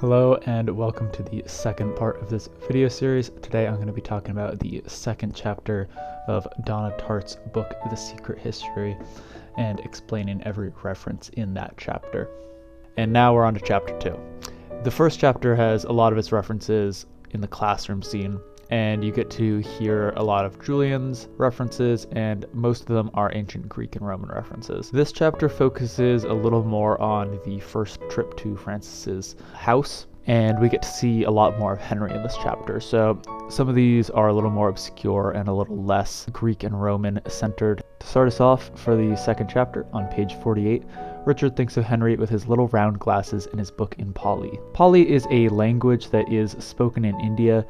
Hello and welcome to the second part of this video series. Today I'm going to be talking about the second chapter of Donna Tartt's book, The Secret History, and explaining every reference in that chapter. And now we're on to chapter 2. The first chapter has a lot of its references in the classroom scene, and you get to hear a lot of Julian's references, and most of them are ancient Greek and Roman references. This chapter focuses a little more on the first trip to Francis's house, and we get to see a lot more of Henry in this chapter. So some of these are a little more obscure and a little less Greek and Roman centered. To start us off for the second chapter, on page 48, Richard thinks of Henry with his little round glasses in his book in Pali. Pali is a language that is spoken in India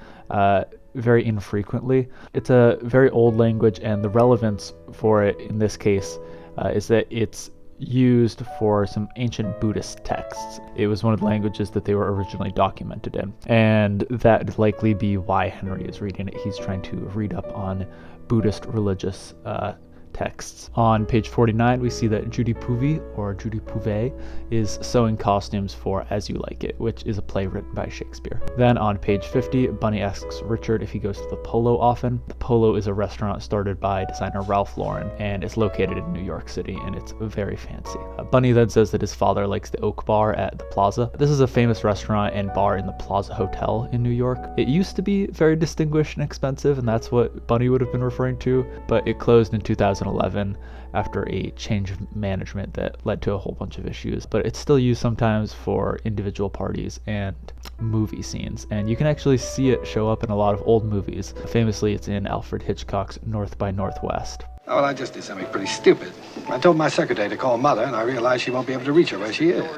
very infrequently. It's a very old language, and the relevance for it in this case is that it's used for some ancient Buddhist texts. It was one of the languages that they were originally documented in, and that would likely be why Henry is reading it. He's trying to read up on Buddhist religious texts. On page 49, we see that Judy Puvi, or Judy Pouvet, is sewing costumes for As You Like It, which is a play written by Shakespeare. Then on page 50, Bunny asks Richard if he goes to the Polo often. The Polo is a restaurant started by designer Ralph Lauren, and it's located in New York City, and it's very fancy. Bunny then says that his father likes the Oak Bar at the Plaza. This is a famous restaurant and bar in the Plaza Hotel in New York. It used to be very distinguished and expensive, and that's what Bunny would have been referring to, but it closed in 2011 after a change of management that led to a whole bunch of issues. But it's still used sometimes for individual parties and movie scenes, and you can actually see it show up in a lot of old movies. Famously, it's in Alfred Hitchcock's North by Northwest. Oh, well, I just did something pretty stupid. I told my secretary to call Mother, and I realized she won't be able to reach her where she is.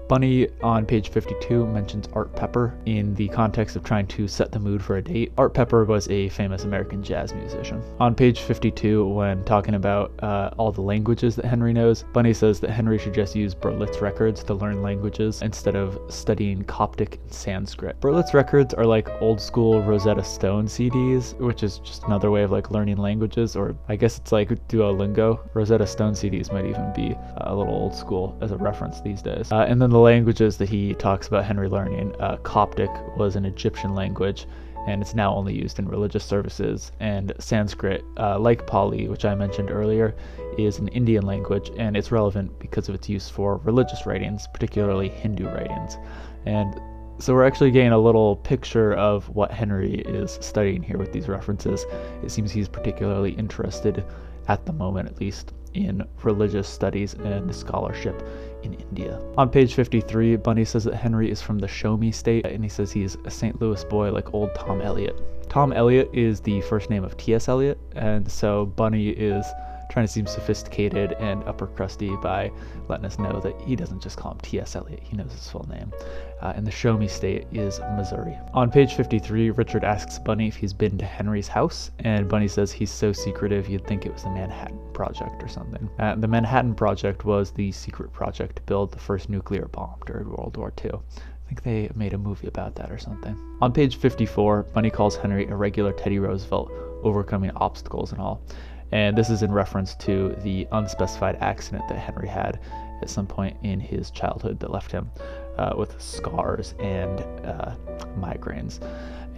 Bunny on page 52 mentions Art Pepper in the context of trying to set the mood for a date. Art Pepper was a famous American jazz musician. On page 52, when talking about all the languages that Henry knows, Bunny says that Henry should just use Berlitz records to learn languages instead of studying Coptic and Sanskrit. Berlitz records are like old school Rosetta Stone CDs, which is just another way of like learning languages, or I guess it's like Duolingo. Rosetta Stone CDs might even be a little old school as a reference these days. And then the languages that he talks about Henry learning, Coptic was an Egyptian language, and it's now only used in religious services. And Sanskrit, like Pali, which I mentioned earlier, is an Indian language, and it's relevant because of its use for religious writings, particularly Hindu writings. And so we're actually getting a little picture of what Henry is studying here with these references. It seems he's particularly interested, at the moment at least, in religious studies and scholarship in India. On page 53, Bunny says that Henry is from the Show Me state, and he says he's a St. Louis boy like old Tom Elliott. Tom Elliott is the first name of T.S. Eliot, and so Bunny is trying to seem sophisticated and upper crusty by letting us know that he doesn't just call him T.S. Eliot, he knows his full name. And the Show Me state is Missouri. On page 53, Richard asks Bunny if he's been to Henry's house, and Bunny says he's so secretive you'd think it was the Manhattan Project or something. The Manhattan Project was the secret project to build the first nuclear bomb during World War II. I think they made a movie about that or something. On page 54, Bunny calls Henry a regular Teddy Roosevelt, overcoming obstacles and all. And this is in reference to the unspecified accident that Henry had at some point in his childhood that left him with scars and migraines.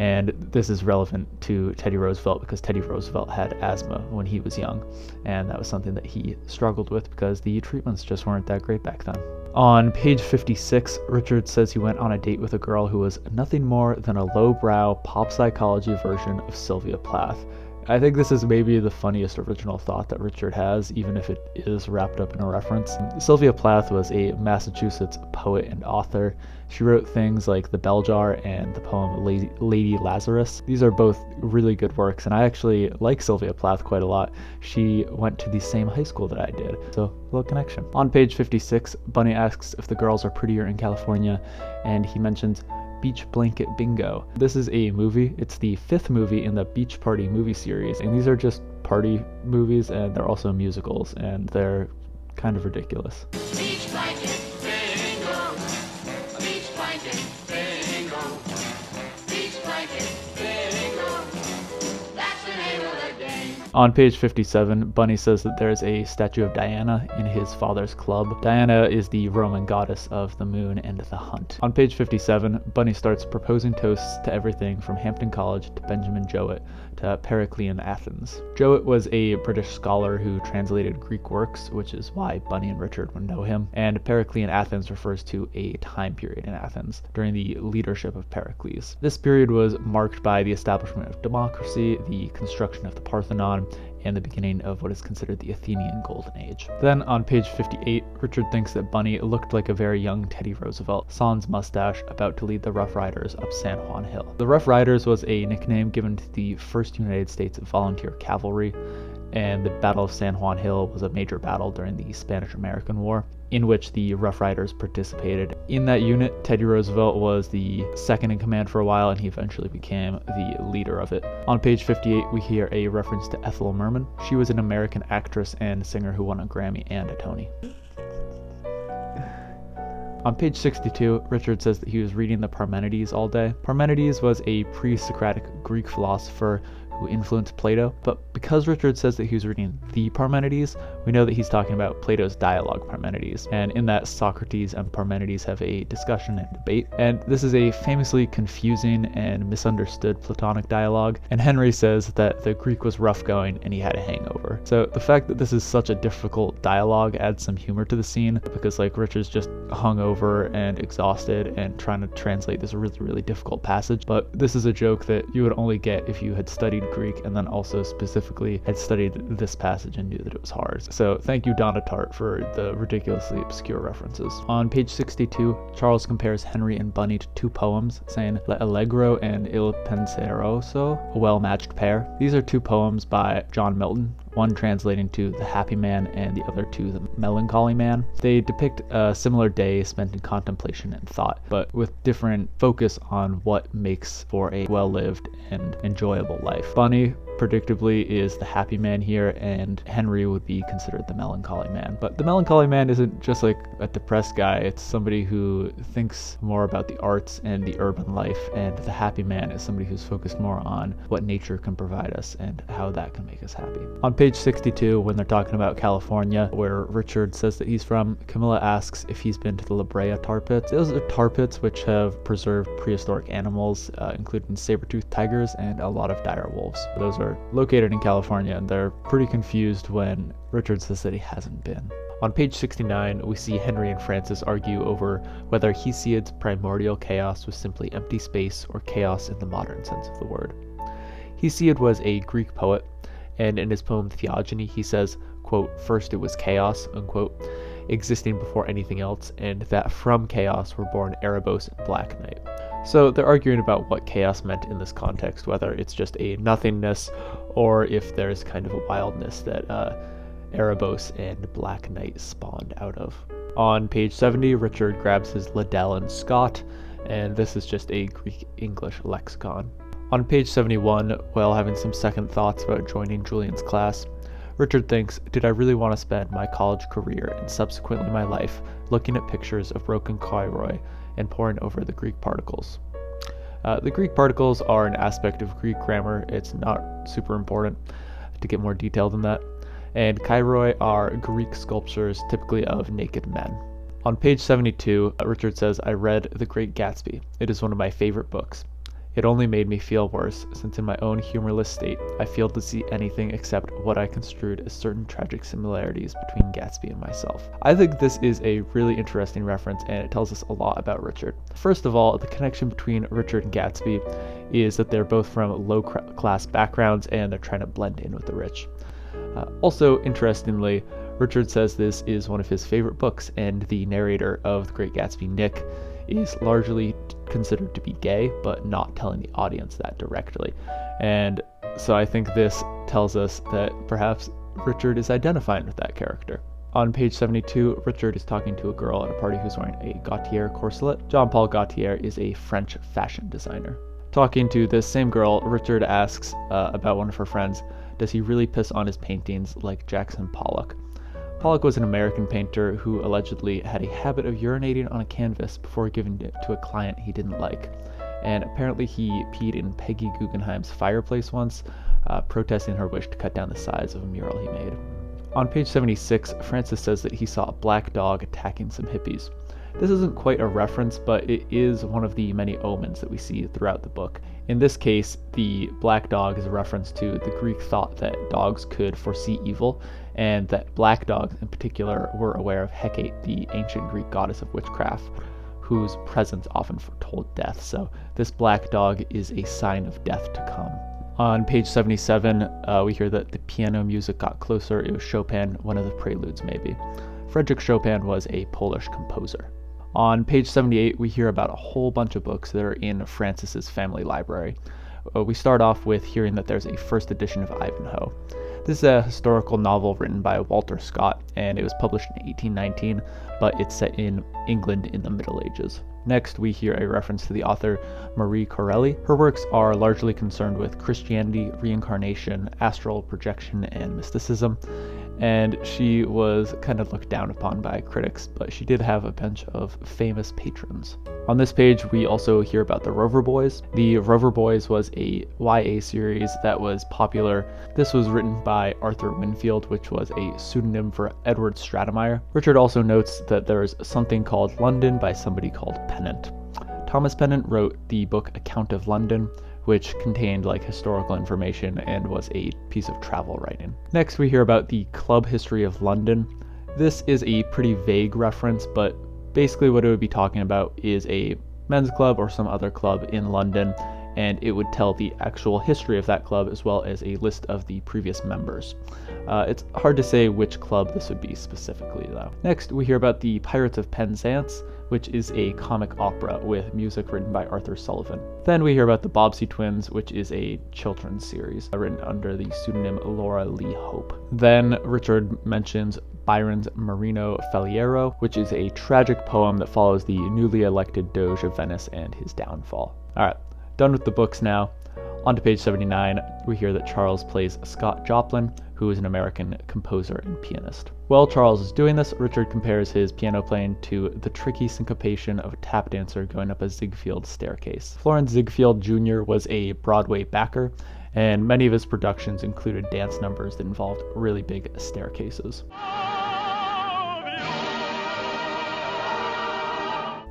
And this is relevant to Teddy Roosevelt because Teddy Roosevelt had asthma when he was young, and that was something that he struggled with because the treatments just weren't that great back then. On page 56, Richard says he went on a date with a girl who was nothing more than a lowbrow pop psychology version of Sylvia Plath. I think this is maybe the funniest original thought that Richard has, even if it is wrapped up in a reference. Sylvia Plath was a Massachusetts poet and author. She wrote things like The Bell Jar and the poem Lady Lazarus. These are both really good works, and I actually like Sylvia Plath quite a lot. She went to the same high school that I did, so a little connection. On page 56, Bunny asks if the girls are prettier in California, and he mentions Beach Blanket Bingo. This is a movie. It's the 5th movie in the Beach Party movie series, and these are just party movies, and they're also musicals, and they're kind of ridiculous. Beach blanket bingo. Beach blanket bingo. Beach blanket bingo. That's the name of the game. On page 57, Bunny says that there's a statue of Diana in his father's club. Diana is the Roman goddess of the moon and the hunt. On page 57, Bunny starts proposing toasts to everything from Hampton College to Benjamin Jowett to Periclean Athens. Jowett was a British scholar who translated Greek works, which is why Bunny and Richard would know him, and Periclean Athens refers to a time period in Athens during the leadership of Pericles. This period was marked by the establishment of democracy, the construction of the Parthenon, and the beginning of what is considered the Athenian Golden Age. Then on page 58, Richard thinks that Bunny looked like a very young Teddy Roosevelt, sans mustache, about to lead the Rough Riders up San Juan Hill. The Rough Riders was a nickname given to the 1st United States Volunteer Cavalry, and the Battle of San Juan Hill was a major battle during the Spanish-American War, in which the Rough Riders participated. In that unit, Teddy Roosevelt was the second in command for a while, and he eventually became the leader of it. On page 58, we hear a reference to Ethel Merman. She was an American actress and singer who won a Grammy and a Tony. On page 62, Richard says that he was reading the Parmenides all day. Parmenides was a pre-Socratic Greek philosopher who influenced Plato, but because Richard says that he was reading the Parmenides, we know that he's talking about Plato's dialogue Parmenides, and in that Socrates and Parmenides have a discussion and debate, and this is a famously confusing and misunderstood Platonic dialogue, and Henry says that the Greek was rough going and he had a hangover. So the fact that this is such a difficult dialogue adds some humor to the scene, because like Richard's just hungover and exhausted and trying to translate this really difficult passage, but this is a joke that you would only get if you had studied Greek and then also specifically had studied this passage and knew that it was hard. So thank you, Donna Tartt, for the ridiculously obscure references. On page 62, Charles compares Henry and Bunny to two poems, saying Le Allegro and Il Penseroso, a well-matched pair. These are two poems by John Milton, one translating to the happy man and the other to the melancholy man. They depict a similar day spent in contemplation and thought, but with different focus on what makes for a well-lived and enjoyable life. Bunny, predictably, is the happy man here, and Henry would be considered the melancholy man. But the melancholy man isn't just like a depressed guy, it's somebody who thinks more about the arts and the urban life, and the happy man is somebody who's focused more on what nature can provide us and how that can make us happy. On page 62, when they're talking about California, where Richard says that he's from, Camilla asks if he's been to the La Brea tar pits. Those are tar pits which have preserved prehistoric animals, including saber-toothed tigers and a lot of dire wolves. Those are located in California, and they're pretty confused when Richard says that he hasn't been. On page 69, we see Henry and Francis argue over whether Hesiod's primordial chaos was simply empty space or chaos in the modern sense of the word. Hesiod was a Greek poet, and in his poem Theogony he says, quote, "First it was chaos," unquote, existing before anything else, and that from chaos were born Erebos and Black Night. So they're arguing about what chaos meant in this context, whether it's just a nothingness or if there's kind of a wildness that Erebos and Black Night spawned out of. On page 70, Richard grabs his Liddell and Scott, and this is just a Greek-English lexicon. On page 71, while having some second thoughts about joining Julian's class, Richard thinks, did I really want to spend my college career and subsequently my life looking at pictures of broken Cairoi and poring over the Greek particles? The Greek particles are an aspect of Greek grammar. It's not super important to get more detailed than that. And Cairoi are Greek sculptures, typically of naked men. On page 72, Richard says, I read The Great Gatsby. It is one of my favorite books. It only made me feel worse, since in my own humorless state, I failed to see anything except what I construed as certain tragic similarities between Gatsby and myself. I think this is a really interesting reference, and it tells us a lot about Richard. First of all, the connection between Richard and Gatsby is that they're both from low-class backgrounds, and they're trying to blend in with the rich. Also, interestingly, Richard says this is one of his favorite books, and the narrator of The Great Gatsby, Nick, is largely considered to be gay, but not telling the audience that directly. And so I think this tells us that perhaps Richard is identifying with that character. On page 72, Richard is talking to a girl at a party who's wearing a Gaultier corselet. Jean-Paul Gaultier is a French fashion designer. Talking to this same girl, Richard asks about one of her friends, does he really piss on his paintings like Jackson Pollock? Pollock was an American painter who allegedly had a habit of urinating on a canvas before giving it to a client he didn't like. And apparently he peed in Peggy Guggenheim's fireplace once, protesting her wish to cut down the size of a mural he made. On page 76, Francis says that he saw a black dog attacking some hippies. This isn't quite a reference, but it is one of the many omens that we see throughout the book. In this case, the black dog is a reference to the Greek thought that dogs could foresee evil, and that black dogs in particular were aware of Hecate, the ancient Greek goddess of witchcraft, whose presence often foretold death. So this black dog is a sign of death to come. On page 77, we hear that the piano music got closer. It was Chopin, one of the preludes maybe. Frédéric Chopin was a Polish composer. On page 78, we hear about a whole bunch of books that are in Francis's family library. We start off with hearing that there's a first edition of Ivanhoe. This is a historical novel written by Walter Scott, and it was published in 1819, but it's set in England in the Middle Ages. Next, we hear a reference to the author Marie Corelli. Her works are largely concerned with Christianity, reincarnation, astral projection, and mysticism, and she was kind of looked down upon by critics, but she did have a bunch of famous patrons. On this page, we also hear about the Rover Boys. The Rover Boys was a YA series that was popular. This was written by Arthur Winfield, which was a pseudonym for Edward Stratemeyer. Richard also notes that there's something called London by somebody called Pennant. Thomas Pennant wrote the book Account of London, which contained historical information and was a piece of travel writing. Next, we hear about the club history of London. This is a pretty vague reference, but basically what it would be talking about is a men's club or some other club in London, and it would tell the actual history of that club as well as a list of the previous members. It's hard to say which club this would be specifically, though. Next, we hear about the Pirates of Penzance, which is a comic opera with music written by Arthur Sullivan. Then we hear about the Bobbsey Twins, which is a children's series written under the pseudonym Laura Lee Hope. Then Richard mentions Byron's Marino Faliero, which is a tragic poem that follows the newly elected Doge of Venice and his downfall. Alright, done with the books now. On to page 79, we hear that Charles plays Scott Joplin, who is an American composer and pianist. While Charles is doing this, Richard compares his piano playing to the tricky syncopation of a tap dancer going up a Ziegfeld staircase. Florence Ziegfeld Jr. was a Broadway backer, and many of his productions included dance numbers that involved really big staircases.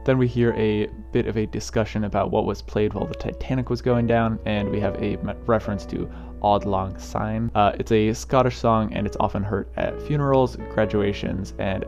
Then we hear a bit of a discussion about what was played while the Titanic was going down, and we have a reference to Auld Lang Syne. It's a Scottish song, and it's often heard at funerals, graduations, and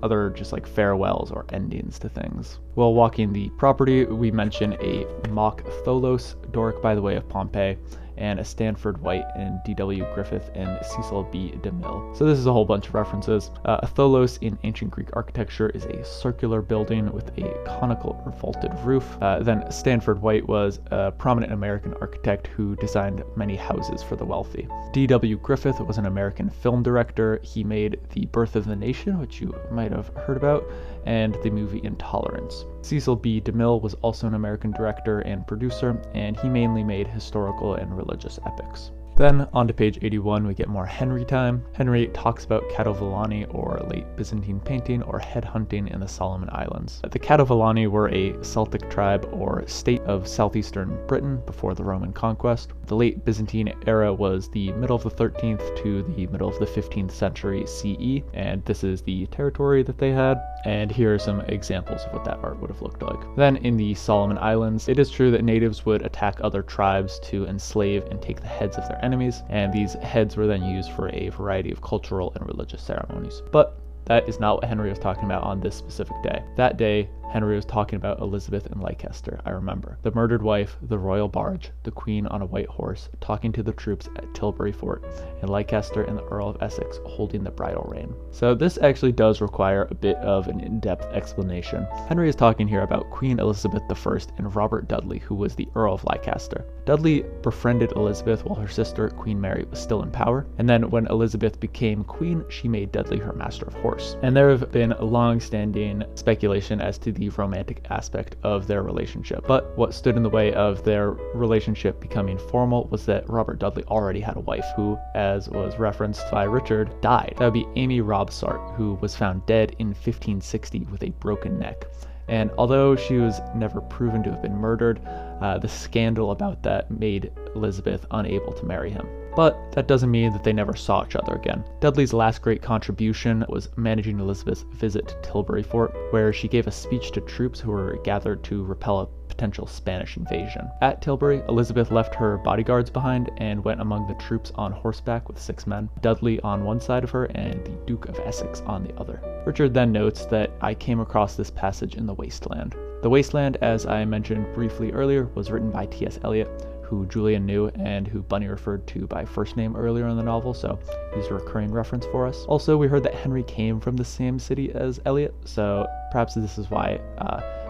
other just farewells or endings to things. While walking the property, we mention a mock Tholos, Doric by the way of Pompeii, and a Stanford White and D.W. Griffith and Cecil B. DeMille. So this is a whole bunch of references. A Tholos in ancient Greek architecture is a circular building with a conical or vaulted roof. Then Stanford White was a prominent American architect who designed many houses for the wealthy. D.W. Griffith was an American film director. He made The Birth of the Nation, which you might have heard about, and the movie Intolerance. Cecil B. DeMille was also an American director and producer, and he mainly made historical and religious epics. Then, on to page 81, we get more Henry time. Henry talks about Catovillani, or late Byzantine painting, or head hunting in the Solomon Islands. The Catovillani were a Celtic tribe or state of southeastern Britain before the Roman conquest. The late Byzantine era was the middle of the 13th to the middle of the 15th century CE, and this is the territory that they had. And here are some examples of what that art would have looked like. Then in the Solomon Islands, it is true that natives would attack other tribes to enslave and take the heads of their enemies, and these heads were then used for a variety of cultural and religious ceremonies. But that is not what Henry was talking about on this specific day. That day, Henry was talking about Elizabeth and Leicester, I remember. The murdered wife, the royal barge, the queen on a white horse, talking to the troops at Tilbury Fort, and Leicester and the Earl of Essex holding the bridle rein. So this actually does require a bit of an in-depth explanation. Henry is talking here about Queen Elizabeth I and Robert Dudley, who was the Earl of Leicester. Dudley befriended Elizabeth while her sister, Queen Mary, was still in power, and then when Elizabeth became queen, she made Dudley her master of horse. And there have been long-standing speculation as to the romantic aspect of their relationship. But what stood in the way of their relationship becoming formal was that Robert Dudley already had a wife who, as was referenced by Richard, died. That would be Amy Robsart, who was found dead in 1560 with a broken neck. And although she was never proven to have been murdered, the scandal about that made Elizabeth unable to marry him. but that doesn't mean that they never saw each other again. Dudley's last great contribution was managing Elizabeth's visit to Tilbury Fort, where she gave a speech to troops who were gathered to repel a potential Spanish invasion. At Tilbury, Elizabeth left her bodyguards behind and went among the troops on horseback with 6 men, Dudley on one side of her and the Duke of Essex on the other. Richard then notes that I came across this passage in The Wasteland. The Wasteland, as I mentioned briefly earlier, was written by T.S. Eliot, who Julian knew and who Bunny referred to by first name earlier in the novel, so he's a recurring reference for us. Also, we heard that Henry came from the same city as Eliot, so perhaps this is why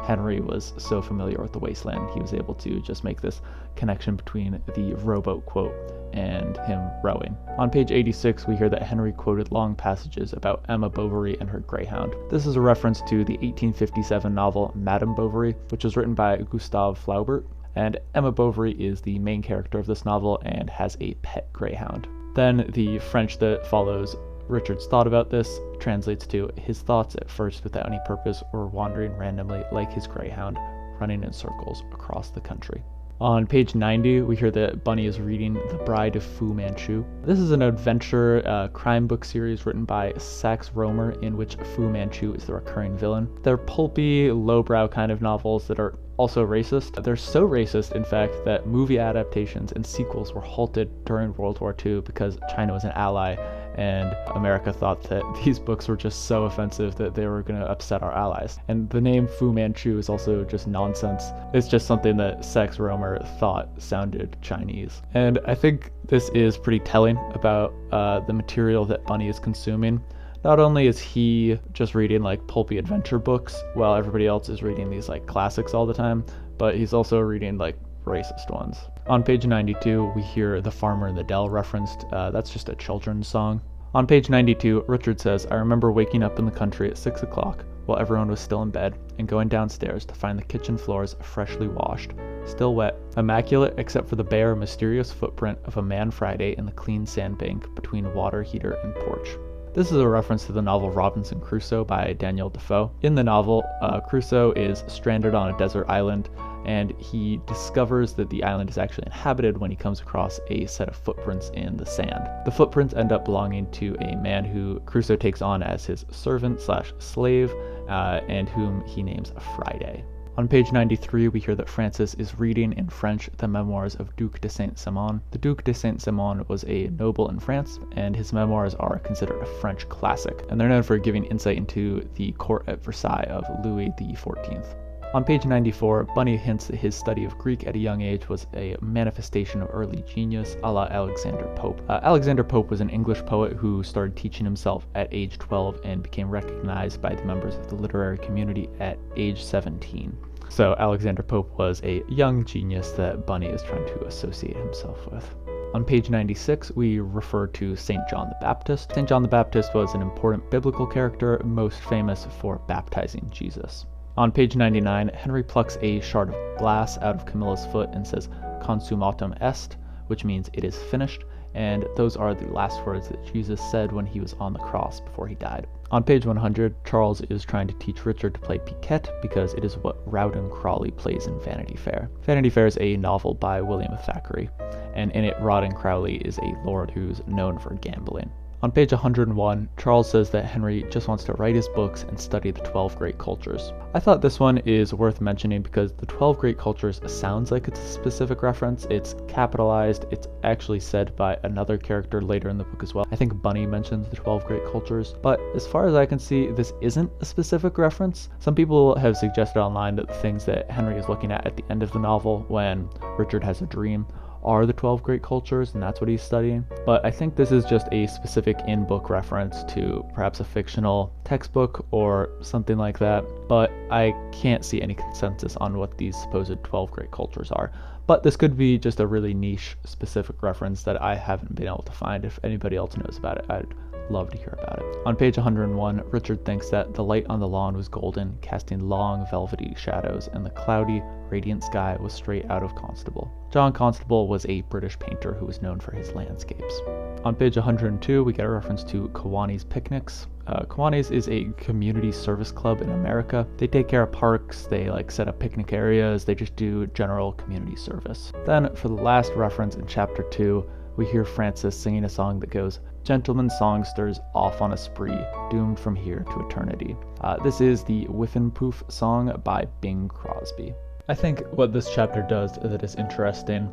Henry was so familiar with The Wasteland. He was able to just make this connection between the rowboat quote and him rowing. On page 86, we hear that Henry quoted long passages about Emma Bovary and her greyhound. This is a reference to the 1857 novel Madame Bovary, which was written by Gustave Flaubert, and Emma Bovary is the main character of this novel and has a pet greyhound. Then the French that follows Richard's thought about this translates to his thoughts at first without any purpose or wandering randomly like his greyhound, running in circles across the country. On page 90, we hear that Bunny is reading The Bride of Fu Manchu. This is an adventure crime book series written by Sax Rohmer in which Fu Manchu is the recurring villain. They're pulpy, lowbrow kind of novels that are also racist. They're so racist, in fact, that movie adaptations and sequels were halted during World War II because China was an ally and America thought that these books were just so offensive that they were going to upset our allies. And the name Fu Manchu is also just nonsense. It's just something that Sax Rohmer thought sounded Chinese. And I think this is pretty telling about the material that Bunny is consuming. Not only is he just reading like pulpy adventure books while everybody else is reading these like classics all the time, but he's also reading like racist ones. On page 92, we hear The Farmer in the Dell referenced. That's just a children's song. On page 92, Richard says, I remember waking up in the country at 6 o'clock while everyone was still in bed and going downstairs to find the kitchen floors freshly washed, still wet, immaculate except for the bare, mysterious footprint of a man Friday in the clean sandbank between water heater and porch. This is a reference to the novel Robinson Crusoe by Daniel Defoe. In the novel, Crusoe is stranded on a desert island, and he discovers that the island is actually inhabited when he comes across a set of footprints in the sand. The footprints end up belonging to a man who Crusoe takes on as his servant/slave, and whom he names Friday. On page 93, we hear that Francis is reading in French the memoirs of Duc de Saint-Simon. The Duc de Saint-Simon was a noble in France, and his memoirs are considered a French classic, and they're known for giving insight into the court at Versailles of Louis XIV. On page 94, Bunny hints that his study of Greek at a young age was a manifestation of early genius, a la Alexander Pope. Alexander Pope was an English poet who started teaching himself at age 12 and became recognized by the members of the literary community at age 17. So Alexander Pope was a young genius that Bunny is trying to associate himself with. On page 96, we refer to St. John the Baptist. St. John the Baptist was an important biblical character, most famous for baptizing Jesus. On page 99, Henry plucks a shard of glass out of Camilla's foot and says, Consummatum est, which means it is finished, and those are the last words that Jesus said when he was on the cross before he died. On page 100, Charles is trying to teach Richard to play piquet because it is what Rawdon Crawley plays in Vanity Fair. Vanity Fair is a novel by William Thackeray, and in it Rawdon Crawley is a lord who's known for gambling. On page 101, Charles says that Henry just wants to write his books and study the 12 great cultures. I thought this one is worth mentioning because the 12 great cultures sounds like it's a specific reference. It's capitalized. It's actually said by another character later in the book as well. I think Bunny mentions the 12 great cultures, but as far as I can see, this isn't a specific reference. Some people have suggested online that the things that Henry is looking at the end of the novel when Richard has a dream are the 12 great cultures, and that's what he's studying. But I think this is just a specific in-book reference to perhaps a fictional textbook or something like that, but I can't see any consensus on what these supposed 12 great cultures are. But this could be just a really niche, specific reference that I haven't been able to find. If anybody else knows about it, I'd love to hear about it. On page 101, Richard thinks that the light on the lawn was golden, casting long, velvety shadows, and the cloudy, radiant sky was straight out of Constable. John Constable was a British painter who was known for his landscapes. On page 102, we get a reference to Kiwanis Picnics. Kiwanis is a community service club in America. They take care of parks, they set up picnic areas, they just do general community service. Then, for the last reference in chapter 2, we hear Francis singing a song that goes, "Gentleman songsters off on a spree, doomed from here to eternity." This is the Whiffenpoof song by Bing Crosby. I think what this chapter does that is interesting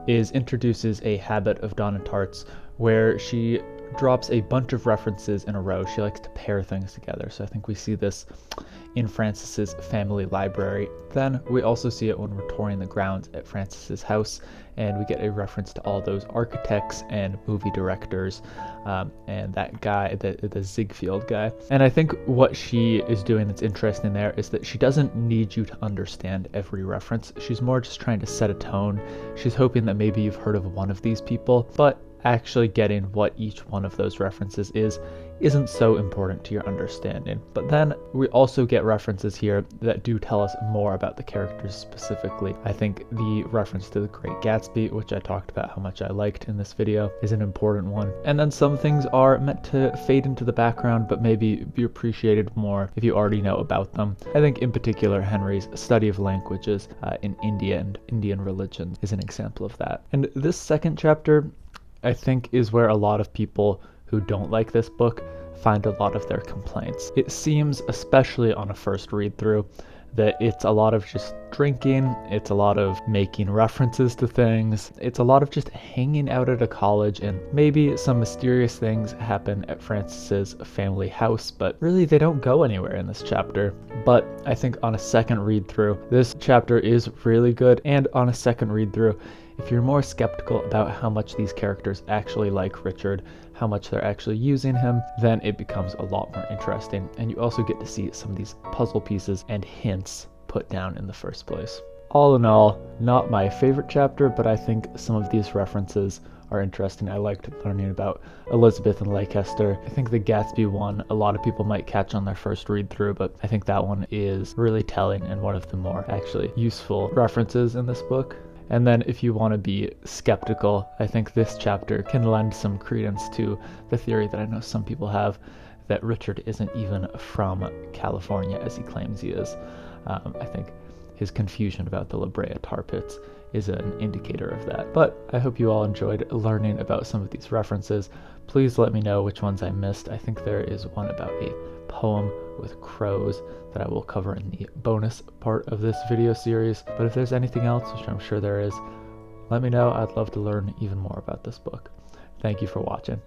is introduces a habit of Donna Tartt's where she drops a bunch of references in a row. She likes to pair things together. So I think we see this in Francis's family library. Then we also see it when we're touring the grounds at Francis's house, and we get a reference to all those architects and movie directors, and that guy, the Ziegfeld guy. And I think what she is doing that's interesting there is that she doesn't need you to understand every reference. She's more just trying to set a tone. She's hoping that maybe you've heard of one of these people, but actually getting what each one of those references isn't so important to your understanding. But then we also get references here that do tell us more about the characters specifically. I think the reference to The Great Gatsby, which I talked about how much I liked in this video, is an important one. And then some things are meant to fade into the background, but maybe be appreciated more if you already know about them. I think in particular Henry's study of languages in India and Indian religions is an example of that. And this second chapter, I think, is where a lot of people who don't like this book find a lot of their complaints. It seems, especially on a first read through, that it's a lot of just drinking, it's a lot of making references to things, it's a lot of just hanging out at a college, and maybe some mysterious things happen at Francis's family house, but really they don't go anywhere in this chapter. But I think on a second read through, this chapter is really good, and on a second read through, if you're more skeptical about how much these characters actually like Richard, how much they're actually using him, then it becomes a lot more interesting, and you also get to see some of these puzzle pieces and hints put down in the first place. All in all, not my favorite chapter, but I think some of these references are interesting. I liked learning about Elizabeth and Leicester. I think the Gatsby one, a lot of people might catch on their first read through, but I think that one is really telling and one of the more actually useful references in this book. And then if you want to be skeptical, I think this chapter can lend some credence to the theory that I know some people have, that Richard isn't even from California as he claims he is. I think his confusion about the La Brea tar pits is an indicator of that. But I hope you all enjoyed learning about some of these references. Please let me know which ones I missed. I think there is one about a poem with crows that I will cover in the bonus part of this video series. But if there's anything else, which I'm sure there is, let me know. I'd love to learn even more about this book. Thank you for watching.